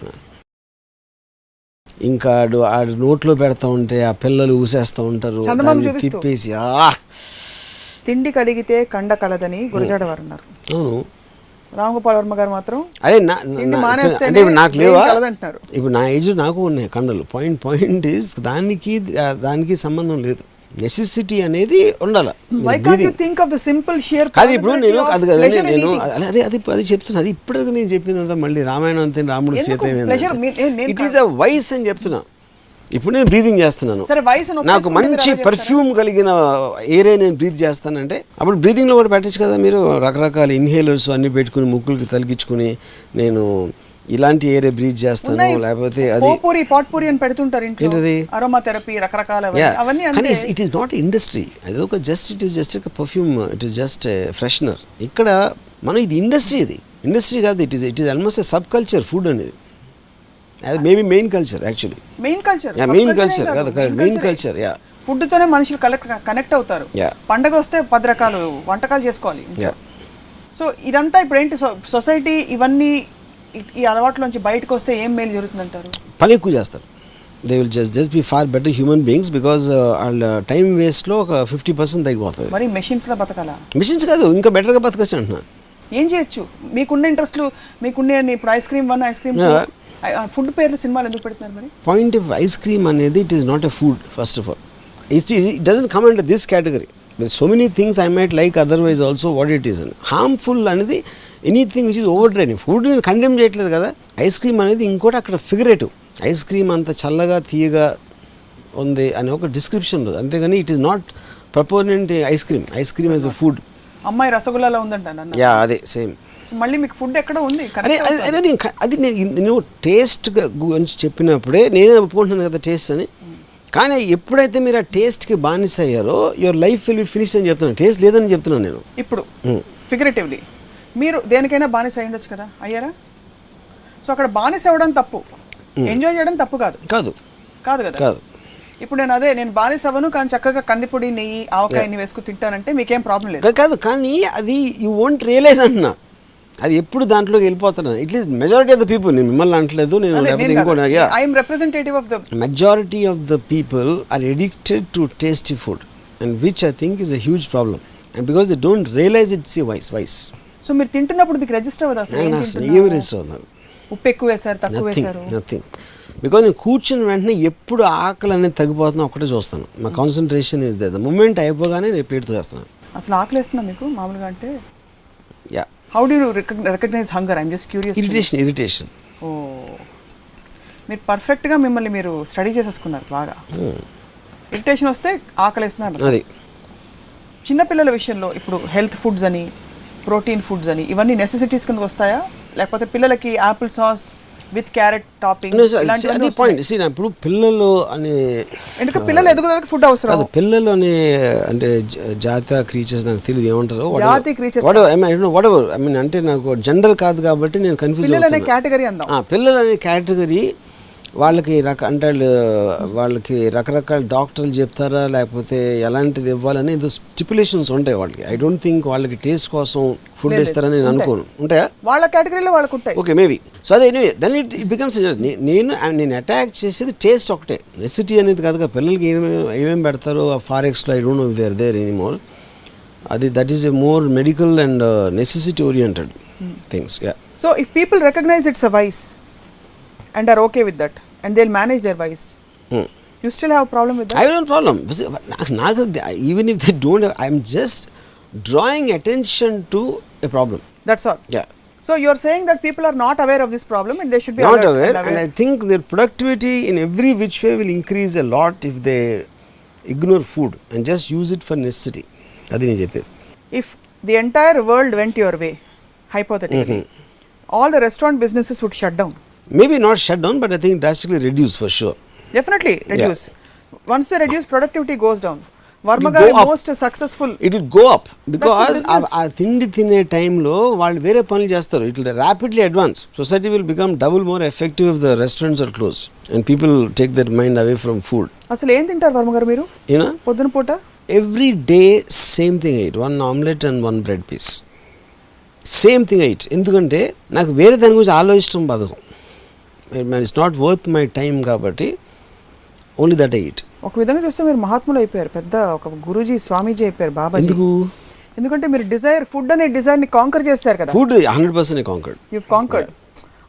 ఇంకా ఆడు నోట్లో పెడతా ఉంటే ఆ పిల్లలు ఊసేస్తూ ఉంటారు, తిప్పేసి. తిండి కలిగితే కండ కలదని గురజాడ వారు అన్నారు. అవును. రామగోపాల్ వర్మ గారు మాత్రం అదే అంటే నాకు లేవా? ఇప్పుడు నా ఏజ్ నాకు ఉన్నాయి కండలు. పాయింట్ ఈజ్ దానికి సంబంధం లేదు. నెసెసిటీ అనేది ఉండాలి. అది ఇప్పుడు నేను అది చెప్తున్నా. అది ఇప్పుడు నేను చెప్పిందంతా మళ్ళీ రామాయణం అంతే, రాముడు Sita. It is a vice అని చెప్తున్నా. ఇప్పుడు నేను బ్రీదింగ్ చేస్తున్నాను, నాకు మంచి పర్ఫ్యూమ్ కలిగిన ఏరే నేను బ్రీత్ చేస్తానంటే అప్పుడు బ్రీదింగ్లో కూడా పెట్టచ్చు కదా మీరు. రకరకాల ఇన్హేలర్స్ అన్ని పెట్టుకుని ముక్కులకి తలిగించుకుని నేను ఇలాంటి ఏరే బ్రీత్ చేస్తాను. లేకపోతే అది పాట్పూరి అని పెడుతుంటారు ఏంటది, అరోమా థెరపీ, రకరకాల అవన్నీ. కానీ ఇట్ ఈస్ నాట్ ఇండస్ట్రీ, అది ఒక it is just perfume, it is just freshener. ఇక్కడ మనం ఇది ఇండస్ట్రీ కాదు. It is almost a sub culture food అనేది. అది maybe main culture actually. Main culture కాదు, మెయిన్ కల్చర్. ఫుడ్తోనే మనుషులు కనెక్ట్ అవుతారు. Yeah. పండగ వస్తే 10 రకాలు వంటకాలు చేసుకోవాలి. Yeah. సో ఇదంతా ఇప్పుడు ఏంటి సొసైటీ ఇవన్నీ ఈ అలవాట్లోంచి బయటకు వస్తే ఏం మేలు జరుగుతుందంటారు? పని ఎక్కువ చేస్తారు. They will just be far better human beings because వాళ్ళ టైం వేస్ట్లో ఒక 50% తగ్గిపోతుంది. మరి మెషిన్స్లో బతకాలా? మిషన్స్ కాదు, ఇంకా బెటర్గా బతకచ్చు అంటున్నా. ఏం చేయొచ్చు? మీకున్న ఇంట్రెస్ట్లు మీకున్న ఇప్పుడు ice cream 1, ice cream 2, food పేర్లు సినిమాలు ఎందుకు పెడుతున్నారు మరి? పాయింట్ ఆఫ్ ఐస్ క్రీమ్ అనేది it is not a food first of all. It doesn't come under this category. So many things I might like otherwise also what it is అని. Harmful అనేది anything which is over draining. Food నేను condemn చేయట్లేదు కదా. Ice cream అనేది ఇంకోటి అక్కడ figurative. Ice cream అంత చల్లగా తీయగా ఉంది అని ఒక డిస్క్రిప్షన్ ఉంది, అంతేగాని it is not proponent ice cream. Ice cream as a food. అమ్మాయి రసగుల్లాలో ఉందంట. యా, అదే సేమ్. సో మళ్ళీ మీకు ఫుడ్ ఎక్కడ ఉంది? అది నేను టేస్ట్ గురించి చెప్పినప్పుడే నేనే ఒప్పుకుంటున్నాను కదా టేస్ట్ అని. కానీ ఎప్పుడైతే మీరు ఆ టేస్ట్కి బానిస అయ్యారో your life will be finish అని చెప్తున్నాను. టేస్ట్ లేదని చెప్తున్నాను నేను. ఇప్పుడు ఫిగరేటివ్లీ మీరు దేనికైనా బానిస అయి ఉండొచ్చు కదా, అయ్యారా? సో అక్కడ బానిస అవ్వడం తప్పు, ఎంజాయ్ చేయడం తప్పు కాదు. కాదు కాదు కదా. కాదు. ఇప్పుడు నేను బానిస అవ్వను కానీ చక్కగా కందిపొడి, నెయ్యి, ఆవకాయని వేసుకుని తింటానంటే మీకేం ప్రాబ్లం లేదు. కాదు, కానీ అది యూ వోంట్ రియలైజ్ అంటున్నా. అది ఎప్పుడు దాంట్లోకి వెళ్ళిపోతున్నాను. At least majority of the people, నేను మిమ్మల్ని అంటలేదు, నేను representative of the majority of the people are addicted to tasty food and which I think is a huge problem. And because they don't realize it's a vice. సో మీరు తింటున్నప్పుడు మీకు register అవ్వదు అసలు? ఏమి రిజిస్టర్ అవుతున్నారు? ఉప్పు ఎక్కువ వేశారు, తక్కువ వేశారు? నథింగ్. బికాజ్ నేను కూర్చుని వెంటనే ఎప్పుడు ఆకలి అనేది తగ్గిపోతుందో ఒకటే చూస్తాను. మా కాన్సన్ట్రేషన్ ఇస్ ద మూమెంట్ అయిపోగానే నేను ప్లేట్తో చేస్తున్నాను. అసలు ఆకలి వేస్తున్నా మీకు మామూలుగా అంటే? Yeah. How do you recognise hunger? I'm just curious. Irritation. Oh, మీరు పర్ఫెక్ట్గా మిమ్మల్ని మీరు స్టడీ చేసేసుకున్నారు బాగా. ఇరిటేషన్ వస్తే ఆకలి వేస్తున్నారు. అది చిన్నపిల్లల విషయంలో ఇప్పుడు హెల్త్ ఫుడ్స్ అని, ప్రోటీన్ ఫుడ్స్ అని ఇవన్నీ నెసెసిటీస్ కిందకి వస్తాయా? లేకపోతే పిల్లలకి Apple sauce with carrot topping అది పాయింట్. ఇప్పుడు పిల్లలు అనే ఎందుకు పిల్లలు ఎదుగుదలకి ఫుడ్ అవసరం? అది పిల్లలు అనే అంటే జాతి క్రీచర్స్ నాకు తెలియదు ఏమంటారు. జాతి క్రీచర్స్ అంటే నాకు జెండర్ కాదు కాబట్టి నేను కన్ఫ్యూజ్ పిల్లలు అనే కేటగిరీ అందాం. పిల్లలు అనే కేటగిరీ వాళ్ళకి వాళ్ళకి రకరకాల డాక్టర్లు చెప్తారా లేకపోతే ఎలాంటిది ఇవ్వాలని ఏదో స్టిపులేషన్స్ ఉంటాయి వాళ్ళకి. ఐ డోంట్ థింక్ వాళ్ళకి టేస్ట్ కోసం ఫుడ్ ఇస్తారని నేను అనుకోను. ఉంటాయా? వాళ్ళ కేటగిరీలో వాళ్ళకు ఉంటాయి. Okay, maybe. సో అదే దెన్ ఇట్ బికమ్స్ నేను అటాక్ చేసేది టేస్ట్ ఒకటే, నెసిటీ అనేది కాదుగా. పిల్లలకి ఏమేమి పెడతారో ఫారెక్స్లో I don't know if they are there anymore. అది that is a more medical and necessity oriented things. Yeah. So if people recognize it's a vice and are okay with that and they'll manage their vice, you still have a problem with that? I have no problem. Even if they don't have, I'm just drawing attention to a problem. That's all. Yeah. So you're saying that people are not aware of this problem and they should be not aware, and I think their productivity in every which way will increase a lot if they ignore food and just use it for necessity. Adi ne cheppedi. If the entire world went your way, hypothetically, all the restaurant businesses would shut down. Maybe not shut down, but I think drastically reduce for sure. Definitely reduce. Yeah. Once they reduce, productivity goes down. Varma garu most successful. It will go up because ఆ తిండి తినే టైంలో వాళ్ళు వేరే పనులు చేస్తారు. It will rapidly advance. Society will become double more effective if the restaurants are closed and people take their mind away from food. అసలు ఏం తింటారు వర్మ గారు మీరు? పొద్దున పూట every day same thing I eat, one omelette and one bread piece. Same thing I eat. ఎందుకంటే నాకు వేరే దాని గురించి ఆలోచించడం బదులు it's not worth my time కాబట్టి ఓన్లీ దట్ ఐ ఈట్. ఒక విధంగా చూస్తే మీరు మహాత్ములు అయిపోయారు, పెద్ద ఒక గురూజీ స్వామీజీ అయిపోయారు బాబాజీ. ఎందుకంటే మీరు డిజైర్ ఫుడ్ అనే డిజైర్ని కాంకర్ చేశారు కదా. Food 100% conquered. You've conquered.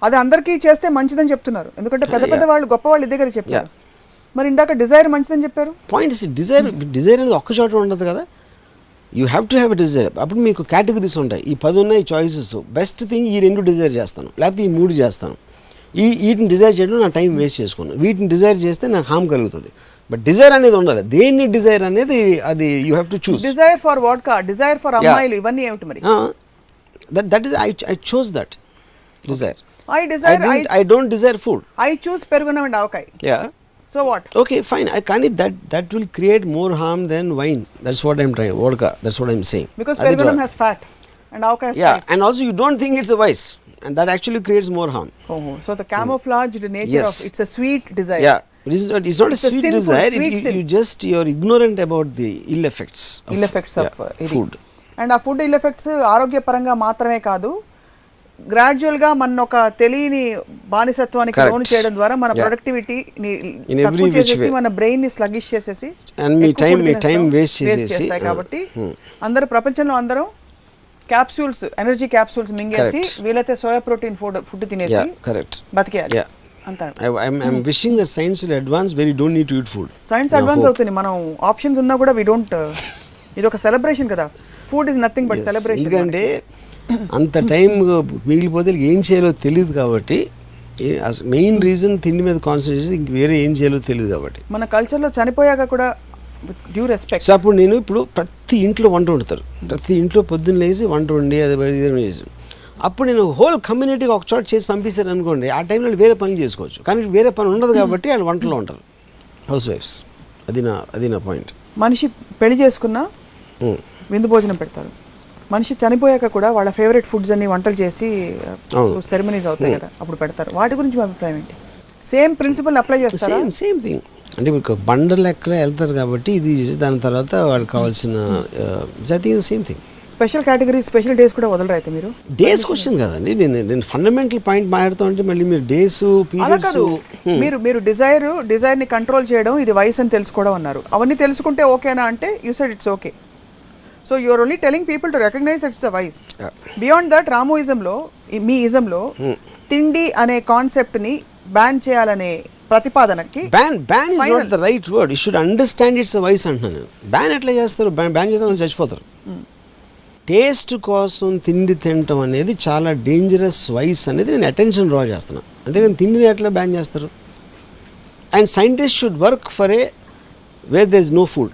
అది అందరికీ చేస్తే మంచిదని చెప్తున్నారు, ఎందుకంటే పెద్ద పెద్ద వాళ్ళు గొప్ప వాళ్ళు ఇదే కదా చెప్పారు. మరి ఇందాక డిజైర్ మంచిదని చెప్పారు. పాయింట్ డిజైర్ అనేది ఒక్క చోట ఉండదు కదా. You have to have a desire. అప్పుడు మీకు కేటగిరీస్ ఉంటాయి. ఈ 10 ఉన్నాయి చాయిసెస్. బెస్ట్ థింగ్ ఈ 2 డిజైర్ చేస్తాను, లేకపోతే ఈ 3 చేస్తాను. వీటిని డిజైర్ చేయడం నా టైం వేస్ట్ చేసుకున్నాను. వీటిని డిజైర్ చేస్తే నాకు హామ్ కలుగుతుంది. బట్ డిజైర్ అనేది ఉండాలి. దేన్ని డిజైర్ అనేది అది you have to choose. Desire for vodka, desire for అమ్మాయిలు, ఇవన్నీ ఏమిటి మరి? That is I chose that desire. I don't desire food. I choose పెరుగున్నం and avakaya. Yeah. So what? Okay, fine. I can't eat that. That will create more harm than wine. That's what I'm trying. Vodka. That's what I'm saying. Because perugunam has fat and avokado has spice. And also you don't think it's a vice, and that actually creates more harm. Oh, so the camouflaged nature of it's a sweet desire. Yeah. It's not a sweet sinful, desire. sweet sin. You're ignorant about the ill effects of food. And ఆ food ill effects ఆరోగ్యపరంగా మాత్రమే కాదు, gradual గా మన ఒక తెలియని బానిసత్వానికి లోను చేయడం ద్వారా మన ప్రొడక్టివిటీని తక్కువ చేసేసి మన బ్రెయిన్ ని స్లగిష్ చేసేసి And మీ time waste చేసేసి కాబట్టి అందరూ ప్రపంచంలో అందరూ క్యాప్సూల్స్, ఎనర్జీ క్యాప్సూల్స్ మింగేసి వీలైతే సోయా ప్రోటీన్ ఫుడ్ తినేసి correct. బతికేయాలి అంటారు. I'm wishing that science will advance where you don't need to eat food. Science advance అవుతుంది, మనం ఆప్షన్స్ ఉన్నా కూడా వి డోంట్. ఇది ఒక సెలబ్రేషన్ కదా, food is nothing but celebration. ఎందుకంటే అంత టైం మిగిలిపోతే ఏం చేయాలో తెలియదు కాబట్టి, మెయిన్ రీజన్ తిండి మీద కాన్సన్ట్రేట్ చేసి ఇంక వేరే ఏం చేయాలో తెలియదు కాబట్టి. మన కల్చర్లో చనిపోయాక కూడా డ్యూ రెస్పెక్ట్. సో అప్పుడు నేను ఇప్పుడు ప్రతి ఇంట్లో వంట వండుతారు, ప్రతి ఇంట్లో పొద్దున్న లేచి వంట వండి అది చేసి అప్పుడు నేను హోల్ కమ్యూనిటీకి ఒక చోట చేసి పంపిస్తారు అనుకోండి, ఆ టైంలో వేరే పనులు చేసుకోవచ్చు. కానీ వేరే పని ఉండదు కాబట్టి వాళ్ళు వంటలో ఉంటారు, హౌస్ వైఫ్స్. అది నా పాయింట్. మనిషి పెళ్లి చేసుకున్నా విందు భోజనం పెడతారు, మనిషి చనిపోయాక కూడా వాళ్ళ ఫేవరెట్ ఫుడ్స్ అన్ని వంటలు చేసి సెరమనీస్ అవుతాయి కదా, అప్పుడు పెడతారు. వాటి గురించి మీ అభిప్రాయం ఏంటి? సేమ్ ప్రిన్సిపల్ అప్లై చేస్తారా? Same thing. అంటే మీకు బండ లెక్క వెళ్తారు కాబట్టి ఇది దాని తర్వాత వాళ్ళకి కావాల్సిన same thing. Special category, special days కూడా వదలరు అయితే మీరు? డేస్ క్వశ్చన్ కదండి, నేను ఫండమెంటల్ పాయింట్ మాట్లాడుతూ ఉంటే మళ్ళీ మీరు డేస్ పీరియడ్స్. మీరు డిజైర్ ని కంట్రోల్ చేయడం ఇది వయసు అని తెలుసుకోవడం అన్నారు. అవన్నీ తెలుసుకుంటే ఓకేనా అంటే you said it's okay. So you're only telling people to recognize it's a vice. Beyond that రామోయిజంలో, మీ ఇజంలో తిండి అనే కాన్సెప్ట్ ని బ్యాన్ చేయాలనే ప్రతిపాదనకి ban is not the right word. You should understand it's a vice అంటున్నాను. బ్యాన్ ఎట్లా చేస్తారు? బ్యాన్ చేస్తే చచ్చిపోతారు. టేస్ట్ కోసం తిండి తినటం అనేది చాలా డేంజరస్ వైస్ అనేది నేను అటెన్షన్ డ్రా చేస్తున్నాను. అంతేకాని తిండిని ఎట్లా బ్యాన్ చేస్తారు? And scientist should work for a where there is no food.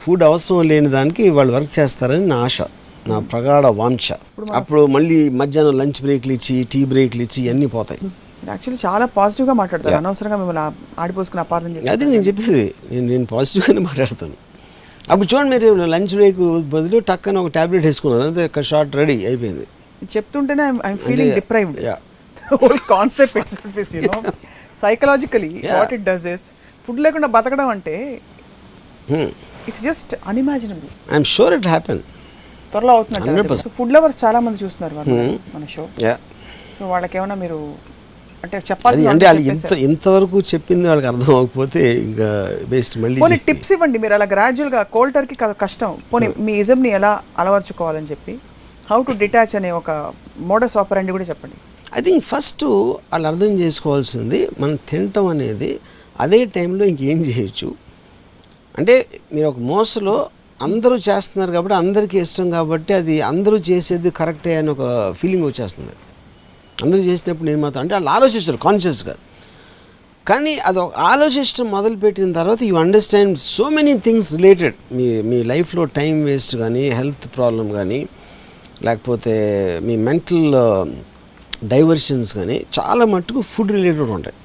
Food అవసరం లేని దానికి వాళ్ళు వర్క్ చేస్తారని నా ఆశ, నా ప్రగాఢ వాంఛ. అప్పుడు మళ్ళీ మధ్యాహ్నం లంచ్ బ్రేక్లు ఇచ్చి, టీ బ్రేక్లు ఇచ్చి ఇవన్నీ పోతాయి. యాక్చువల్లీ చాలా పాజిటివ్గా మాట్లాడతారు, అనవసరంగా మిమ్మల్ని ఆడిపోసుకుని అపార్థం చేసి. అది నేను చెప్పేది, నేను పాజిటివ్గానే మాట్లాడతాను. అప్పుడు చూడండి, మీరు లంచ్ బ్రేక్ బదులు టక్కన ఒక టాబ్లెట్ వేసుకున్నారు, అంతే, ఒక షార్ట్ రెడీ అయిపోయింది. చెప్తుంటేనే I'm feeling deprived. Whole concept itself is, you know, psychologically what it does is, food లేకుండా బతకడం అంటే it's just unimaginable. I'm sure it happen. త్వరలో అవుతుందంటే. సో ఫుడ్ లవర్స్ చాలా మంది చూస్తున్నారు మన షో. సో వాళ్ళకి ఏమైనా మీరు అంటే చెప్పాలి అంటే వాళ్ళు ఇంతవరకు చెప్పింది వాళ్ళకి అర్థం అవ్వకపోతే ఇంకా బెస్ట్ మళ్ళీ పోనీ టిప్స్ ఇవ్వండి మీరు. అలా గ్రాడ్యువల్గా కోల్డ్ టర్కీ కష్టం, పోనీ మీ ఇజంని ఎలా అలవర్చుకోవాలని చెప్పి, హౌ టు డిటాచ్ అనే ఒక మోడస్ ఆపరెండి కూడా చెప్పండి. ఐ థింక్ ఫస్ట్ వాళ్ళు అర్థం చేసుకోవాల్సింది, మనం తినటం అనేది అదే టైంలో ఇంకేం చేయొచ్చు. అంటే మీరు ఒక మోసలో అందరూ చేస్తున్నారు కాబట్టి, అందరికీ ఇష్టం కాబట్టి, అది అందరూ చేసేది కరెక్టే అని ఒక ఫీలింగ్ వచ్చేస్తుంది. అందరూ చేసినప్పుడు నేను మాత్రం అంటే వాళ్ళు ఆలోచిస్తారు కాన్షియస్గా. కానీ అది ఆలోచించడం మొదలుపెట్టిన తర్వాత you understand so many things related. మీ లైఫ్లో టైం వేస్ట్ కానీ, హెల్త్ ప్రాబ్లం కానీ, లేకపోతే మీ మెంటల్ డైవర్షన్స్ కానీ చాలా మట్టుకు ఫుడ్ రిలేటెడ్ ఉంటాయి.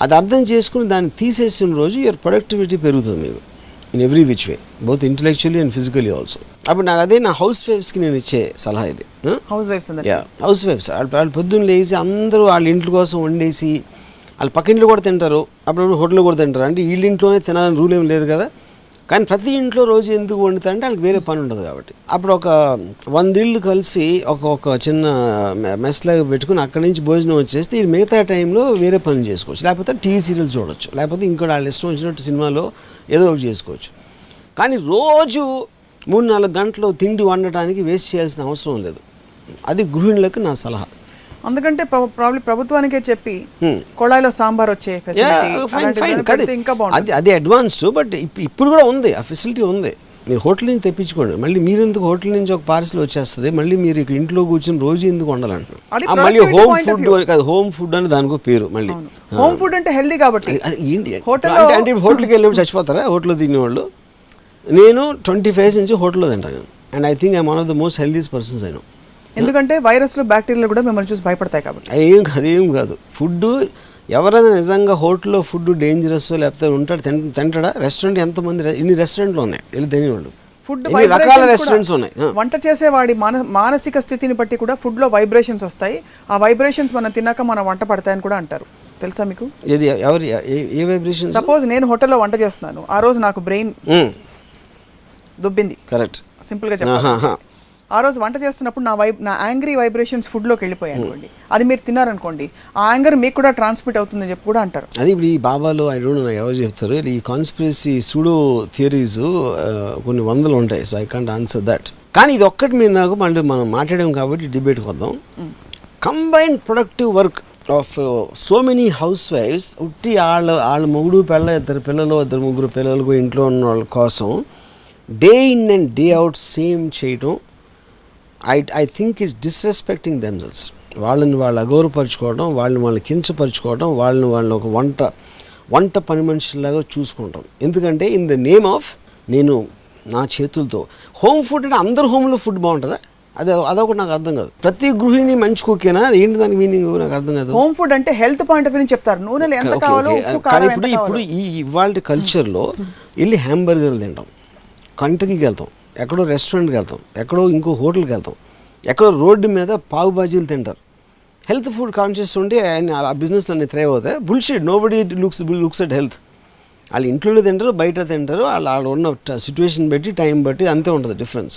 అది అర్థం చేసుకుని దాన్ని తీసేసిన రోజు యువర్ ప్రొడక్టివిటీ పెరుగుతుంది మీకు in every which way, both intellectually and physically also. అప్పుడు నాకు అదే నా హౌస్ వైఫ్స్కి నేను ఇచ్చే సలహా ఇది. హౌస్ వైఫ్స్ వాళ్ళు పొద్దున్న లేచి అందరూ వాళ్ళ ఇంట్లో కోసం వండేసి, వాళ్ళ పక్కింట్లో కూడా తింటారు, అప్పుడప్పుడు హోటల్లో కూడా తింటారు. అంటే వీళ్ళ ఇంట్లోనే తినాలని రూల్ ఏం లేదు కదా. కానీ ప్రతి ఇంట్లో రోజు ఎందుకు వండుతారంటే వాళ్ళకి వేరే పని ఉండదు కాబట్టి. అప్పుడు ఒక 100 ఇళ్ళు కలిసి ఒక చిన్న మెస్లాగా పెట్టుకుని అక్కడి నుంచి భోజనం వచ్చేస్తే ఈ మిగతా టైంలో వేరే పనులు చేసుకోవచ్చు, లేకపోతే టీవీ సీరియల్స్ చూడవచ్చు, లేకపోతే ఇంకోటి వాళ్ళ ఇష్టం వచ్చినట్టు సినిమాలో ఏదో ఒకటి చేసుకోవచ్చు. కానీ రోజు 3-4 గంటలు తిండి వండటానికి వేస్ట్ చేయాల్సిన అవసరం లేదు. అది గృహిణులకు నా సలహా. అందుకంటే ప్రాబ్లీ ప్రభుత్వానికే చెప్పి కొళాయిలో సాంబార్ వచ్చే ఇంకా బాగుంది. అది అడ్వాన్స్డ్, బట్ ఇప్పుడు కూడా ఉంది, ఆ ఫెసిలిటీ ఉంది. మీరు హోటల్ నుంచి తెప్పించుకోండి. మళ్ళీ మీరు ఎందుకు హోటల్ నుంచి ఒక పార్సల్ వచ్చేస్తుంది, మళ్ళీ మీరు ఇంట్లో కూర్చొని రోజు ఎందుకు వండాలంటున్నారు. మళ్ళీ హోమ్ ఫుడ్ కాదు, హోమ్ ఫుడ్ అని దానికో పేరు. మళ్ళీ హోమ్ ఫుడ్ అంటే హెల్దీ కాబట్టి ఏంటి అంటే హోటల్కి వెళ్ళినప్పుడు చచ్చిపోతారా హోటల్లో తినేవాళ్ళు? నేను 25 నుంచి హోటల్లో తింటాను. And I think I'm one of the most healthiest persons I know. ఎందుకంటే వైరస్లు, బ్యాక్టీరియాలు కూడా మిమ్మల్ని చూసి భయపడతాయి కాబట్టి. ఏం కాదు. ఫుడ్ ఎవరైనా నిజంగా హోటల్లో ఫుడ్ డేంజరస్ లేకపోతే ఉంటాడు తింటాడా? రెస్టారెంట్ ఎంతమంది, ఇన్ని రెస్టారెంట్లు ఉన్నాయి, వెళ్ళి తినేవాళ్ళు. ఫుడ్ రకాల రెస్టారెంట్స్ ఉన్నాయి. వంట చేసేవాడి మానసిక స్థితిని బట్టి కూడా ఫుడ్లో వైబ్రేషన్స్ వస్తాయి. ఆ వైబ్రేషన్స్ మనం తిన్నాక మన వంట పడతాయని కూడా అంటారు. తెలుసా మీకు? ఏది ఎవరి ఏ వైబ్రేషన్? సపోజ్ నేను హోటల్లో వంట చేస్తున్నాను, ఆ రోజు నాకు బ్రెయిన్ దుబ్బింది, కరెక్ట్, సింపుల్గా చెప్పాలి. ఆ రోజు వంట చేస్తున్నప్పుడు నా యాంగ్రీ వైబ్రేషన్స్ ఫుడ్లోకి వెళ్ళిపోయాయి అనుకోండి, అది మీరు తిన్నారనుకోండి, ఆ యాంగర్ మీకు కూడా ట్రాన్స్మిట్ అవుతుందని చెప్పి కూడా అంటారు. అది ఇప్పుడు ఈ బాబాలు ఐ డోంట్ నో ఎవరు చెప్తారు, ఈ కాన్స్పిరసీ సూడో థియరీస్ కొన్ని వందలు ఉంటాయి. So I can't answer that. కానీ ఇది ఒక్కటి మీరు నాకు మళ్ళీ మనం మాట్లాడాం కాబట్టి డిబేట్కి వద్దాం. Combined productive work of so many హౌస్ వైఫ్స్, ఉట్టి వాళ్ళ మొగుడు పిల్ల, ఇద్దరు పిల్లలు, ఇద్దరు ముగ్గురు పిల్లలకు ఇంట్లో ఉన్న వాళ్ళ కోసం day in and day out same చేయటం, I think is disrespecting themselves. వాళ్ళని వాళ్ళు అగౌరవపరచుకోవడం, వాళ్ళని కించపరచుకోవడం, వాళ్ళని ఒక వంట పని మనుషులాగా చూసుకుంటాం. ఎందుకంటే ఇన్ ద నేమ్ ఆఫ్ నేను నా చేతులతో హోమ్ ఫుడ్ అంటే అందరు హోమ్లో ఫుడ్ బాగుంటుందా? అదొకటి నాకు అర్థం కాదు. ప్రతి గృహిణి మంచి కుక్కేనా? ఏంటి దాని మీనింగ్ నాకు అర్థం కాదు. హోమ్ ఫుడ్ అంటే హెల్త్ పాయింట్ ఆఫ్ వ్యూ చెప్తారు, నూనెలు ఎంత కావాలో, ఉప్పు కారం ఎంత కావాలో. ఇప్పుడు ఇవాళ కల్చర్లో వెళ్ళి హ్యాంబర్గర్లు తింటాం, కంట్రీకి వెళ్తాం, ఎక్కడో రెస్టారెంట్కి వెళ్తాం, ఎక్కడో ఇంకో హోటల్కి వెళ్తాం, ఎక్కడో రోడ్డు మీద పావు బాజీలు తింటారు. హెల్త్ ఫుడ్ కాన్షియస్ ఉంటే ఆ బిజినెస్లు అన్ని థ్రైవ్ అవుతాయి. Bullshit, nobody looks at health. వాళ్ళు ఇంట్లోనే తింటారు, బయట తింటారు, వాళ్ళు ఉన్న సిచ్యువేషన్ బట్టి, టైం బట్టి అంతే ఉంటుంది డిఫరెన్స్.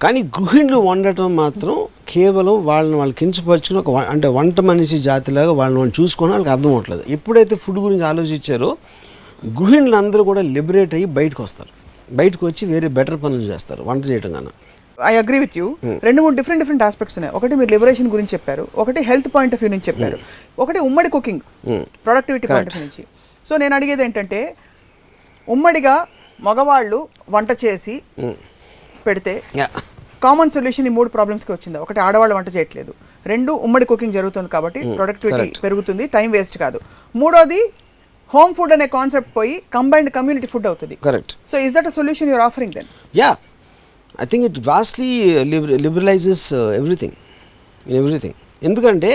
కానీ గృహిణులు వండటం మాత్రం కేవలం వాళ్ళు కించపరుచుకుని అంటే వంట మనిషి జాతిలాగా వాళ్ళు చూసుకొని వాళ్ళకి అర్థం అవట్లేదు. ఎప్పుడైతే ఫుడ్ గురించి ఆలోచించారో గృహిణులు అందరూ కూడా లిబరేట్ అయ్యి బయటకు వస్తారు, బయటకు వచ్చి వేరే బెటర్ పనులు చేస్తారు వంట చేయడం కన్నా. I agree with you. 2-3 different aspects ఉన్నాయి. ఒకటి మీరు లిబరేషన్ గురించి చెప్పారు, ఒకటి హెల్త్ పాయింట్ ఆఫ్ వ్యూ నుంచి చెప్పారు, ఒకటి ఉమ్మడి cooking productivity point of view నుంచి. సో నేను అడిగేది ఏంటంటే, ఉమ్మడిగా మగవాళ్ళు వంట చేసి పెడితే కామన్ సొల్యూషన్ ఈ 3 ప్రాబ్లమ్స్కి వచ్చింది. ఒకటి, ఆడవాళ్ళు వంట చేయట్లేదు. 2, ఉమ్మడి కుకింగ్ జరుగుతుంది కాబట్టి ప్రొడక్టివిటీ పెరుగుతుంది, టైం వేస్ట్ కాదు. 3వది, హోమ్ ఫుడ్ అనే కాన్సెప్ట్ పోయి కంబైన్డ్ కమ్యూనిటీ ఫుడ్ అవుతుంది. Correct. So is that a solution you're offering then? Yeah, I think it vastly liberalizes everything. ఎందుకంటే